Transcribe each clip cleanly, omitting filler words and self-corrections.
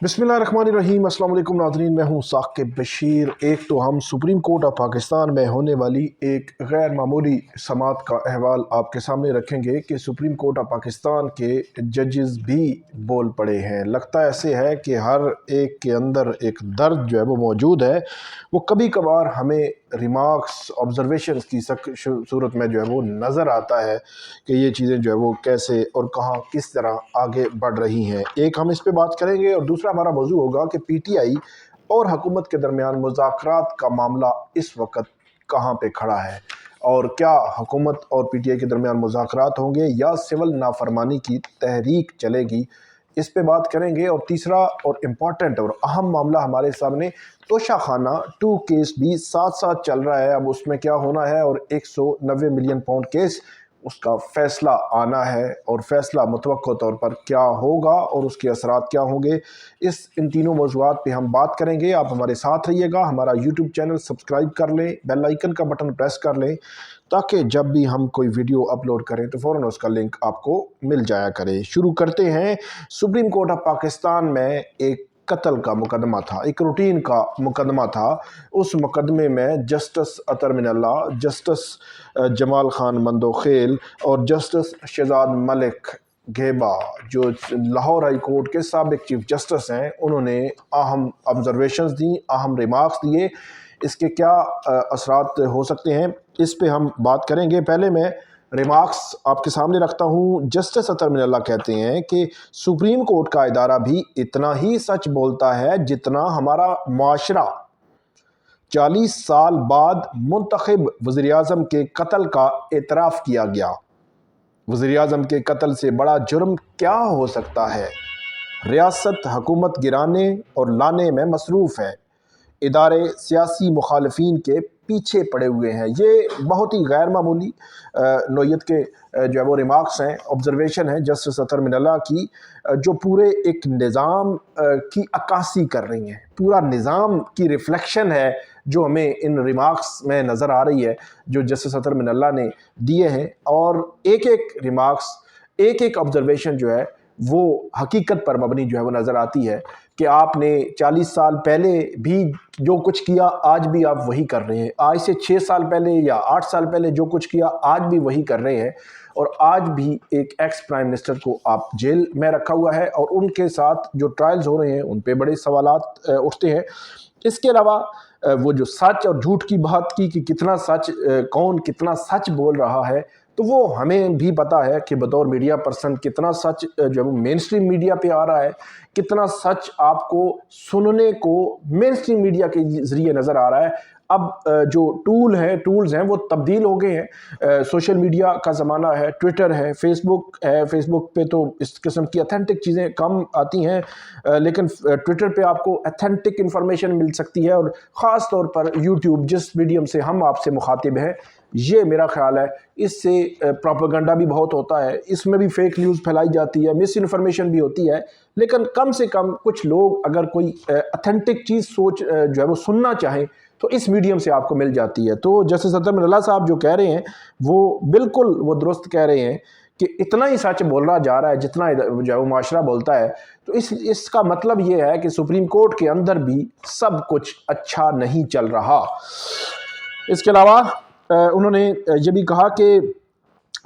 बिस्मिल्लाहिर्रहमानिर्रहीम। अस्सलाम वालेकुम नाज़रीन, मैं हूँ साकिब बशीर। एक तो हम सुप्रीम कोर्ट ऑफ पाकिस्तान में होने वाली एक गैर मामूली समाअत का अहवाल आपके सामने रखेंगे कि सुप्रीम कोर्ट ऑफ पाकिस्तान के जजेस भी बोल पड़े हैं। लगता ऐसे है कि हर एक के अंदर एक दर्द जो है वो मौजूद है। वो कभी कभार हमें रिमार्क्स ऑब्जर्वेशंस की सूरत में जो है वो नज़र आता है कि ये चीज़ें जो है वो कैसे और कहाँ किस तरह आगे बढ़ रही हैं। एक हम इस पे बात करेंगे और दूसरा हमारा मौजू होगा कि पीटीआई और हुकूमत के दरमियान मुज़ाकरात का मामला इस वक्त कहाँ पे खड़ा है और क्या हुकूमत और पीटीआई के दरमियान मुज़ाकरात होंगे या सिविल नाफरमानी की तहरीक चलेगी, इस पे बात करेंगे। और तीसरा और इम्पॉर्टेंट और अहम मामला हमारे सामने तोशा खाना 2 केस भी साथ साथ चल रहा है। अब उसमें क्या होना है और 190 मिलियन पाउंड केस, उसका फ़ैसला आना है और फ़ैसला मुतवक्को तौर पर क्या होगा और उसके असरात क्या होंगे, इन तीनों मौज़ूआत पे हम बात करेंगे। आप हमारे साथ रहिएगा। हमारा यूट्यूब चैनल सब्सक्राइब कर लें, बेल आइकन का बटन प्रेस कर लें ताकि जब भी हम कोई वीडियो अपलोड करें तो फ़ौरन उसका लिंक आपको मिल जाया करे। शुरू करते हैं। सुप्रीम कोर्ट ऑफ पाकिस्तान में एक कत्ल का मुकदमा था, एक रूटीन का मुकदमा था। उस मुकदमे में जस्टिस अतर मिनल्लाह, जस्टिस जमाल खान मंदोखेल और जस्टिस शहजाद मलिक घेबा जो लाहौर हाई कोर्ट के साबिक चीफ जस्टिस हैं, उन्होंने अहम ऑब्जर्वेशंस दी, अहम रिमार्क्स दिए। इसके क्या असरात हो सकते हैं, इस पे हम बात करेंगे। पहले मैं रिमार्क्स आपके सामने रखता हूँ। जस्टिस अतर मिनल्लाह कहते हैं कि सुप्रीम कोर्ट का इदारा भी इतना ही सच बोलता है जितना हमारा माशरा। 40 साल बाद मुंतखब वज़ीर-ए-आज़म के कत्ल का एतराफ़ किया गया। वज़ीर-ए-आज़म के कत्ल से बड़ा जुर्म क्या हो सकता है? रियासत हुकूमत गिराने और लाने में मसरूफ़ है, इदारे सियासी मुखालफीन के पीछे पड़े हुए हैं। ये बहुत ही गैर मामूली नोयत के जो है वो रिमार्क्स हैं, ऑब्जर्वेशन है जस्टिस अतर मिनल्लाह की, जो पूरे एक निज़ाम की अक्कासी कर रही हैं। पूरा निज़ाम की रिफ्लेक्शन है जो हमें इन रिमार्क्स में नज़र आ रही है जो जस्टिस अतर मिनल्लाह ने दिए हैं। और एक एक रिमार्क्स, एक एक ऑब्जर्वेशन जो है वो हकीकत पर मबनी जो है वो नज़र आती है कि आपने 40 साल पहले भी जो कुछ किया आज भी आप वही कर रहे हैं। आज से 6 साल पहले या 8 साल पहले जो कुछ किया आज भी वही कर रहे हैं। और आज भी एक एक्स प्राइम मिनिस्टर को आप जेल में रखा हुआ है और उनके साथ जो ट्रायल्स हो रहे हैं उन पे बड़े सवालात उठते हैं। इसके अलावा वो जो सच और झूठ की बात की कि कितना सच, कौन कितना सच बोल रहा है, तो वो हमें भी पता है कि बतौर मीडिया पर्सन कितना सच जो है वो मेन स्ट्रीम मीडिया पे आ रहा है, कितना सच आपको सुनने को मेन स्ट्रीम मीडिया के ज़रिए नज़र आ रहा है। अब जो टूल्स हैं वो तब्दील हो गए हैं। सोशल मीडिया का ज़माना है, ट्विटर है, फेसबुक है। फेसबुक पे तो इस किस्म की अथेंटिक चीज़ें कम आती हैं, लेकिन ट्विटर पे आपको अथेंटिक इन्फॉर्मेशन मिल सकती है। और ख़ास तौर पर यूट्यूब, जिस मीडियम से हम आपसे मुखातिब हैं, ये मेरा ख्याल है इससे प्रोपेगेंडा भी बहुत होता है, इसमें भी फेक न्यूज़ फैलाई जाती है, मिस इन्फॉर्मेशन भी होती है। लेकिन कम से कम कुछ लोग अगर कोई अथेंटिक चीज़ जो है वो सुनना चाहें तो इस मीडियम से आपको मिल जाती है। तो जस्टिस अतर मिनल्लाह साहब जो कह रहे हैं वो बिल्कुल वो दुरुस्त कह रहे हैं कि इतना ही सच बोल रहा जा रहा है जितना जो है वो माशरा बोलता है। तो इसका मतलब ये है कि सुप्रीम कोर्ट के अंदर भी सब कुछ अच्छा नहीं चल रहा। इसके अलावा उन्होंने ये भी कहा कि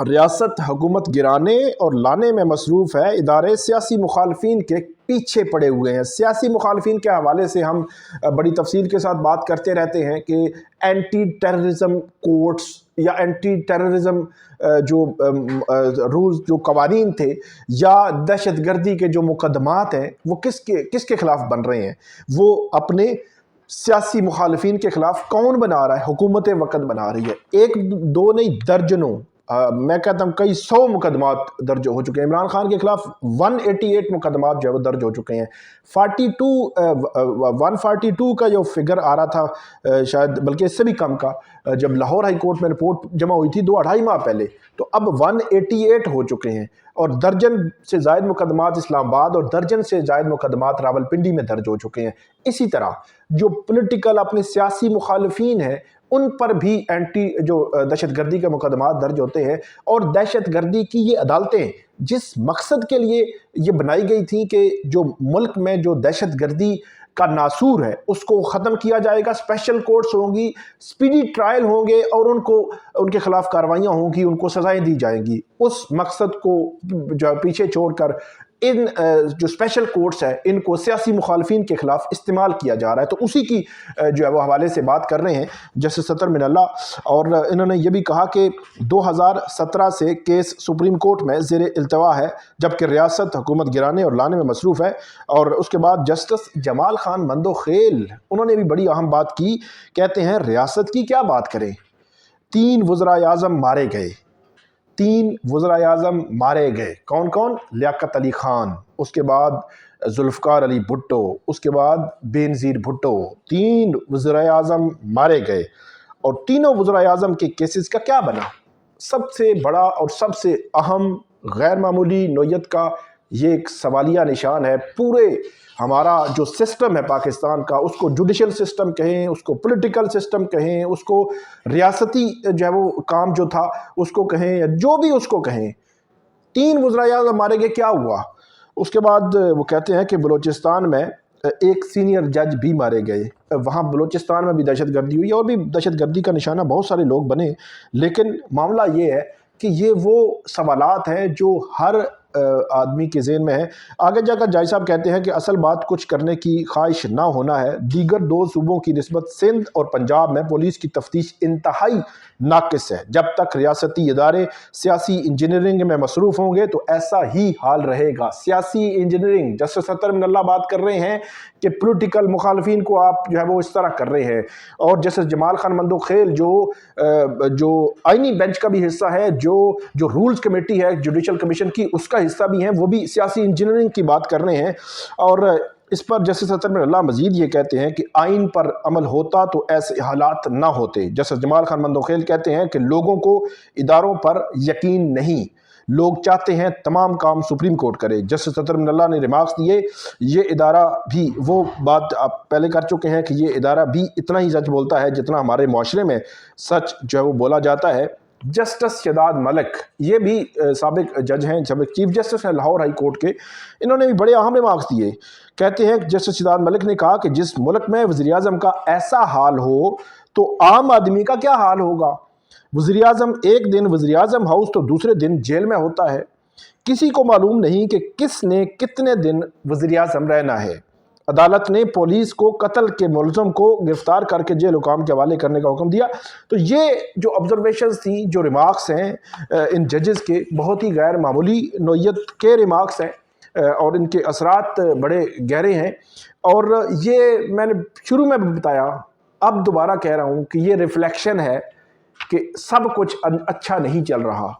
रियासत हुकूमत गिराने और लाने में मसरूफ़ है, इदारे सियासी मुखालफीन के पीछे पड़े हुए हैं। सियासी मुखालफीन के हवाले से हम बड़ी तफसील के साथ बात करते रहते हैं कि एंटी टेररिज्म कोर्ट्स या एंटी टेररिज्म जो रूल्स, जो कवानीन थे, या दहशत गर्दी के जो मुकदमात हैं वो किसके ख़िलाफ़ बन रहे हैं। वो अपने सियासी मुखालफीन के ख़िलाफ़ कौन बना रहा है? हुकूमत वक़्त बना रही है। एक दो नहीं, दर्जनों, मैं कहता हूँ कई 100 मुकदमात दर्ज हो चुके हैं। इमरान खान के खिलाफ 188 मुकदमात जो है वो दर्ज हो चुके हैं। 142 का जो फिगर आ रहा था, शायद बल्कि इससे भी कम का, जब लाहौर हाई कोर्ट में रिपोर्ट जमा हुई थी 2-2.5 माह पहले, तो अब 188 हो चुके हैं। और दर्जन से ज़ायद मुकदमात इस्लामाबाद और दर्जन से ज़ायद मुकदमात रावलपिंडी में दर्ज हो चुके हैं। इसी तरह जो पॉलिटिकल अपने सियासी मुखालफीन हैं उन पर भी एंटी जो दहशत गर्दी के मुकदमात दर्ज होते हैं। और दहशत गर्दी की ये अदालतें جس مقصد کے لیے یہ بنائی گئی تھی کہ جو ملک میں جو دہشت گردی کا ناسور ہے اس کو ختم کیا جائے گا، اسپیشل کورٹس ہوں گی، سپیڈی ٹرائل ہوں گے اور ان کے خلاف کارروائیاں ہوں گی، ان کو سزائیں دی جائیں گی۔ اس مقصد کو جو پیچھے چھوڑ کر ان جو اسپیشل کورٹس ہیں ان کو سیاسی مخالفین کے خلاف استعمال کیا جا رہا ہے۔ تو اسی کی جو ہے وہ حوالے سے بات کر رہے ہیں جسٹس سطر من اللہ، اور انہوں نے یہ بھی کہا کہ 2017 سے کیس سپریم کورٹ میں زیر التوا ہے، جبکہ ریاست حکومت گرانے اور لانے میں مصروف ہے۔ اور اس کے بعد جسٹس جمال خان مندوخیل انہوں نے بھی بڑی اہم بات کی، کہتے ہیں ریاست کی کیا بات کریں، 3 وزرائے اعظم مارے گئے، 3 وزرائے اعظم مارے گئے، کون کون؟ لیاقت علی خان، اس کے بعد ذوالفقار علی بھٹو، اس کے بعد بینظیر بھٹو، 3 وزرائے اعظم مارے گئے۔ اور تینوں وزرائے اعظم کے کیسز کا کیا بنا؟ سب سے بڑا اور سب سے اہم غیر معمولی نوعیت کا یہ ایک سوالیہ نشان ہے پورے ہمارا جو سسٹم ہے پاکستان کا، اس کو جوڈیشل سسٹم کہیں، اس کو پولیٹیکل سسٹم کہیں، اس کو ریاستی جو ہے وہ کام جو تھا اس کو کہیں، یا جو بھی اس کو کہیں، 3 وزرائے اعظم مارے گئے، کیا ہوا؟ اس کے بعد وہ کہتے ہیں کہ بلوچستان میں ایک سینئر جج بھی مارے گئے، وہاں بلوچستان میں بھی دہشت گردی ہوئی اور بھی دہشت گردی کا نشانہ بہت سارے لوگ بنے، لیکن معاملہ یہ ہے کہ یہ وہ سوالات ہیں جو ہر آدمی کے ذہن میں ہے۔ آگے جا کر جج صاحب کہتے ہیں کہ اصل بات کچھ کرنے کی خواہش نہ ہونا ہے، دیگر 2 صوبوں کی نسبت سندھ اور پنجاب میں پولیس کی تفتیش انتہائی ناقص ہے۔ جب تک ریاستی ادارے سیاسی انجینئرنگ میں مصروف ہوں گے تو ایسا ہی حال رہے گا۔ سیاسی انجینئرنگ، جسٹس سطر من اللہ بات کر رہے ہیں کہ پولیٹیکل مخالفین کو آپ جو ہے وہ اس طرح کر رہے ہیں، اور جسٹس جمال خان مندوخیل جو آئینی بینچ کا بھی حصہ ہے، جو رولز کمیٹی ہے جوڈیشل کمیشن کی، اس کا حصہ بھی ہیں، وہ بھی سیاسی انجینئرنگ کی بات کر رہے ہیں۔ اور اس پر جسٹس سطر من اللہ مزید یہ کہتے ہیں کہ آئین پر عمل ہوتا تو ایسے حالات نہ ہوتے۔ جسٹس جمال خان مندوخیل کہتے ہیں کہ لوگوں کو اداروں پر یقین نہیں، لوگ چاہتے ہیں تمام کام سپریم کورٹ کرے۔ جسٹس سطر من اللہ نے ریمارکس دیے، یہ ادارہ بھی وہ بات آپ پہلے کر چکے ہیں کہ یہ ادارہ بھی اتنا ہی سچ بولتا ہے جتنا ہمارے معاشرے میں سچ جو ہے وہ بولا جاتا ہے۔ جسٹس شداد ملک، یہ بھی سابق جج ہیں، سابق چیف جسٹس ہیں لاہور ہائی کورٹ کے، انہوں نے بھی بڑے اہم ریمارکس دیے۔ کہتے ہیں کہ جسٹس شداد ملک نے کہا کہ جس ملک میں وزیر اعظم کا ایسا حال ہو تو عام آدمی کا کیا حال ہوگا؟ وزیر اعظم ایک دن وزیر اعظم ہاؤس تو دوسرے دن جیل میں ہوتا ہے، کسی کو معلوم نہیں کہ کس نے کتنے دن وزیر اعظم رہنا ہے۔ عدالت نے پولیس کو قتل کے ملزم کو گرفتار کر کے جیل حکام کے حوالے کرنے کا حکم دیا۔ تو یہ جو آبزرویشنز تھیں، جو ریمارکس ہیں ان ججز کے، بہت ہی غیر معمولی نوعیت کے ریمارکس ہیں اور ان کے اثرات بڑے گہرے ہیں۔ اور یہ میں نے شروع میں بھی بتایا، اب دوبارہ کہہ رہا ہوں کہ یہ ریفلیکشن ہے کہ سب کچھ اچھا نہیں چل رہا،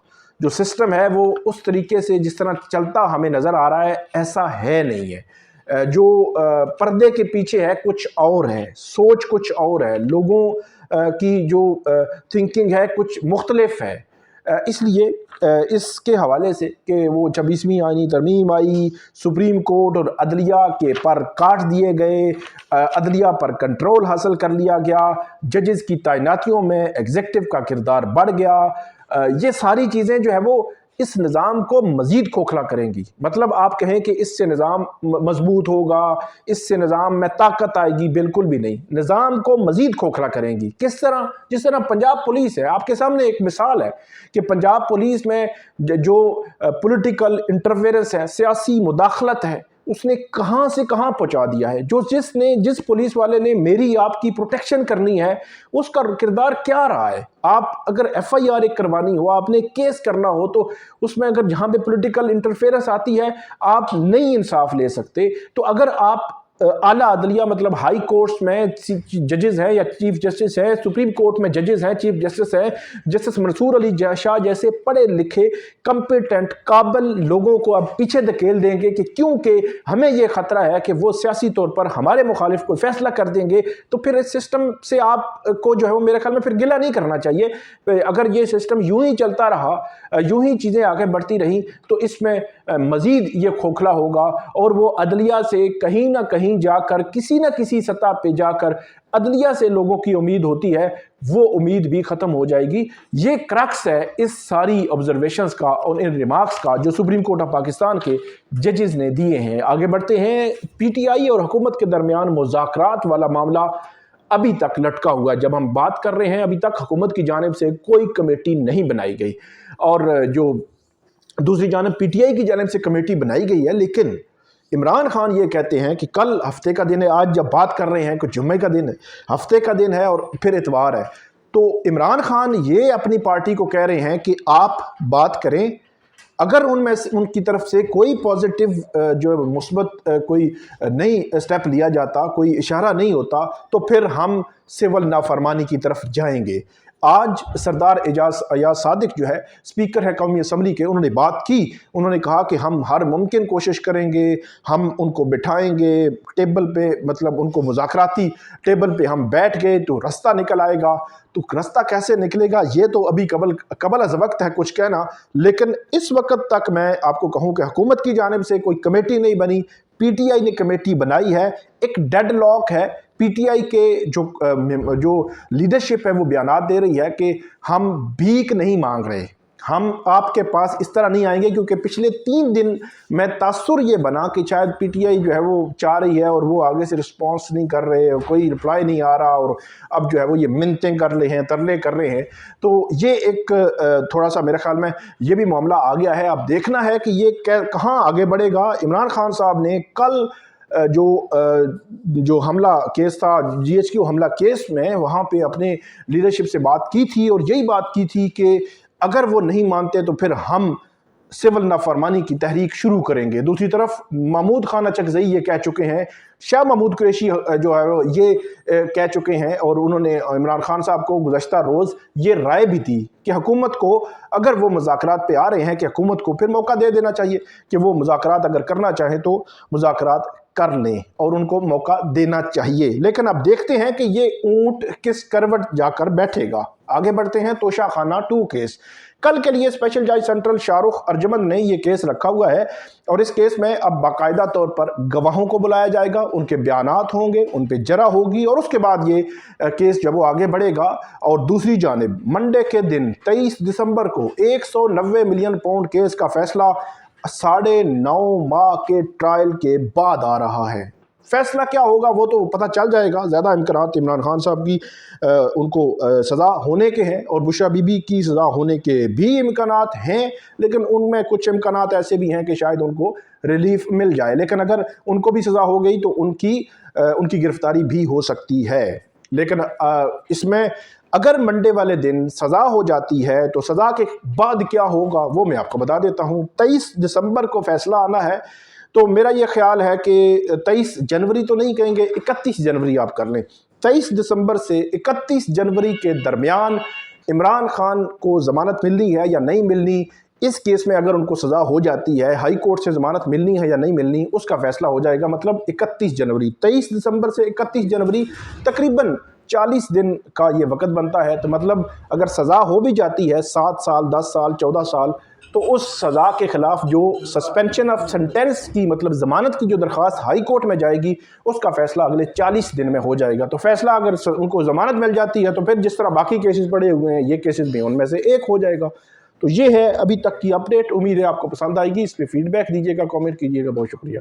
جو سسٹم ہے وہ اس طریقے سے جس طرح چلتا ہمیں نظر آ رہا ہے ایسا ہے نہیں ہے۔ جو پردے کے پیچھے ہے کچھ اور ہے، سوچ کچھ اور ہے، لوگوں کی جو تھنکنگ ہے کچھ مختلف ہے۔ اس لیے اس کے حوالے سے کہ وہ 26ویں آئینی ترمیم آئی، سپریم کورٹ اور عدلیہ کے پر کاٹ دیے گئے، عدلیہ پر کنٹرول حاصل کر لیا گیا، ججز کی تعیناتیوں میں ایگزیکٹو کا کردار بڑھ گیا، یہ ساری چیزیں جو ہے وہ اس نظام کو مزید کھوکھلا کریں گی۔ مطلب آپ کہیں کہ اس سے نظام مضبوط ہوگا، اس سے نظام میں طاقت آئے گی، بالکل بھی نہیں، نظام کو مزید کھوکھلا کریں گی۔ کس طرح؟ جس طرح پنجاب پولیس ہے، آپ کے سامنے ایک مثال ہے کہ پنجاب پولیس میں جو پولیٹیکل انٹرفیئرنس ہے، سیاسی مداخلت ہے، اس نے کہاں سے کہاں پہنچا دیا ہے۔ جس پولیس والے نے میری آپ کی پروٹیکشن کرنی ہے، اس کا کردار کیا رہا ہے؟ آپ اگر ایف آئی آر ایک کروانی ہو، آپ نے کیس کرنا ہو، تو اس میں اگر جہاں پہ پولیٹیکل انٹرفیئرنس آتی ہے آپ نہیں انصاف لے سکتے۔ تو اگر آپ اعلیٰ عدلیہ مطلب ہائی کورٹس میں ججز ہیں یا چیف جسٹس ہیں، سپریم کورٹ میں ججز ہیں، چیف جسٹس ہیں، جسٹس منصور علی شاہ جیسے پڑھے لکھے کمپیٹنٹ قابل لوگوں کو اب پیچھے دھکیل دیں گے کہ کیونکہ ہمیں یہ خطرہ ہے کہ وہ سیاسی طور پر ہمارے مخالف کوئی فیصلہ کر دیں گے، تو پھر اس سسٹم سے آپ کو جو ہے وہ میرے خیال میں پھر گلہ نہیں کرنا چاہیے۔ اگر یہ سسٹم یوں ہی چلتا رہا، یوں ہی چیزیں آگے بڑھتی رہیں، تو اس میں مزید یہ کھوکھلا ہوگا اور وہ عدلیہ سے کہیں نہ کہیں कहीं जाकर किसी न किसी सतह पे जाकर अदलिया से लोगों की उम्मीद होती है, वो उम्मीद भी ख़त्म हो जाएगी। ये क्रक्स है इस सारी ऑब्जर्वेशंस का और इन रिमार्क्स का जो सुप्रीम कोर्ट ऑफ पाकिस्तान के जजेस ने दिए हैं। आगे बढ़ते हैं। पीटीआई और हुकूमत के दरमियान मुज़ाकरात वाला मामला अभी तक लटका हुआ है। जब हम बात कर रहे हैं, अभी तक हुकूमत की जानिब से कोई कमेटी नहीं बनाई गई और जो दूसरी जानिब पीटीआई की जानिब से कमेटी बनाई गई है, लेकिन इमरान खान ये कहते हैं कि कल हफ्ते का दिन है। आज जब बात कर रहे हैं कुछ जुम्मे का दिन है, हफ्ते का दिन है और फिर इतवार है, तो इमरान खान ये अपनी पार्टी को कह रहे हैं कि आप बात करें, अगर उनमें से उनकी तरफ से कोई पॉजिटिव जो मुस्बत कोई नई स्टेप लिया जाता, कोई इशारा नहीं होता, तो फिर हम सिविल नाफरमानी की तरफ जाएंगे। आज सरदार अयाज सादिक जो है स्पीकर है कौमी असम्बली के, उन्होंने बात की। उन्होंने कहा कि हम हर मुमकिन कोशिश करेंगे, हम उनको बिठाएंगे टेबल पे, मतलब उनको मुज़ाकराती टेबल पे हम बैठ गए तो रास्ता निकल आएगा। तो रास्ता कैसे निकलेगा ये तो अभी कबल अज़ वक्त है कुछ कहना, लेकिन इस वक्त तक मैं आपको कहूँ कि हुकूमत की जानिब से कोई कमेटी नहीं बनी। पीटीआई ने कमेटी बनाई है, एक डेड लॉक है। पीटीआई के जो लीडरशिप है वो बयानात दे रही है कि हम भीख नहीं मांग रहे, हम आपके पास इस तरह नहीं आएंगे, क्योंकि पिछले 3 दिन में तासुर ये बना कि शायद पीटीआई जो है वो चाह रही है और वो आगे से रिस्पांस नहीं कर रहे, कोई रिप्लाई नहीं आ रहा, और अब जो है वो ये मिन्नतें कर रहे हैं, तरले कर रहे हैं। तो ये एक थोड़ा सा मेरे ख्याल में ये भी मामला आ गया है। अब देखना है कि ये कहाँ आगे बढ़ेगा। इमरान खान साहब ने कल जो हमला केस था, GHQ हमला केस में, वहाँ पे अपने लीडरशिप से बात की थी और यही बात की थी कि अगर वो नहीं मानते तो फिर हम सिविल नाफरमानी की तहरीक शुरू करेंगे। दूसरी तरफ महमूद खान अचकज़ई ये कह चुके हैं, शाह महमूद कुरैशी जो है वो ये कह चुके हैं, और उन्होंने इमरान खान साहब को गुज़श्ता रोज़ ये राय भी दी कि हुकूमत को, अगर वो मुज़ाकरात पे आ रहे हैं, कि हुकूमत को फिर मौका दे देना चाहिए कि वो मुज़ाकरात अगर करना चाहें तो मुज़ाकरात कर लें और उनको मौका देना चाहिए। लेकिन अब देखते हैं कि ये ऊंट किस करवट जाकर बैठेगा। आगे बढ़ते हैं। तोशाखाना 2 केस, कल के लिए स्पेशल जज सेंट्रल शाहरुख अर्जमंद ने ये केस रखा हुआ है और इस केस में अब बाकायदा तौर पर गवाहों को बुलाया जाएगा, उनके बयानात होंगे, उन पे जरा होगी और उसके बाद ये केस जब वो आगे बढ़ेगा। और दूसरी जानिब मंडे के दिन 23 दिसंबर को 190 मिलियन पाउंड केस का फैसला 9.5 माह के ट्रायल के बाद आ रहा है। फैसला क्या होगा वो तो पता चल जाएगा। ज़्यादा इम्कानात इमरान खान साहब की उनको सज़ा होने के हैं और बुशरा बीबी की सज़ा होने के भी इम्कानात हैं, लेकिन उनमें कुछ इम्कानात ऐसे भी हैं कि शायद उनको रिलीफ मिल जाए। लेकिन अगर उनको भी सज़ा हो गई तो उनकी गिरफ्तारी भी हो सकती है। लेकिन इसमें अगर मंडे वाले दिन सज़ा हो जाती है तो सज़ा के बाद क्या होगा वो मैं आपको बता देता हूँ। 23 दिसंबर को फैसला आना है, तो मेरा ये ख्याल है कि 23 जनवरी तो नहीं कहेंगे, 31 जनवरी आप कर लें। 23 दिसंबर से 31 जनवरी के दरमियान इमरान खान को ज़मानत मिलनी है या नहीं मिलनी, इस केस में अगर उनको सज़ा हो जाती है, हाई कोर्ट से ज़मानत मिलनी है या नहीं मिलनी, उसका फैसला हो जाएगा। मतलब 31 जनवरी, 23 दिसंबर से 31 जनवरी, तकरीबन 40 दिन का ये वक्त बनता है। तो मतलब अगर सज़ा हो भी जाती है 7 साल, 10 साल, 14 साल, तो उस सज़ा के ख़िलाफ़ जो सस्पेंशन ऑफ सेंटेंस की, मतलब ज़मानत की जो दरख्वास्त हाई कोर्ट में जाएगी, उसका फ़ैसला अगले 40 दिन में हो जाएगा। तो फ़ैसला अगर उनको ज़मानत मिल जाती है तो फिर जिस तरह बाकी केसेस पड़े हुए हैं, ये केसेस भी उनमें से एक हो जाएगा। तो ये है अभी तक की अपडेट। उम्मीद है आपको पसंद आएगी। इस पर फीडबैक दीजिएगा, कमेंट कीजिएगा। बहुत शुक्रिया।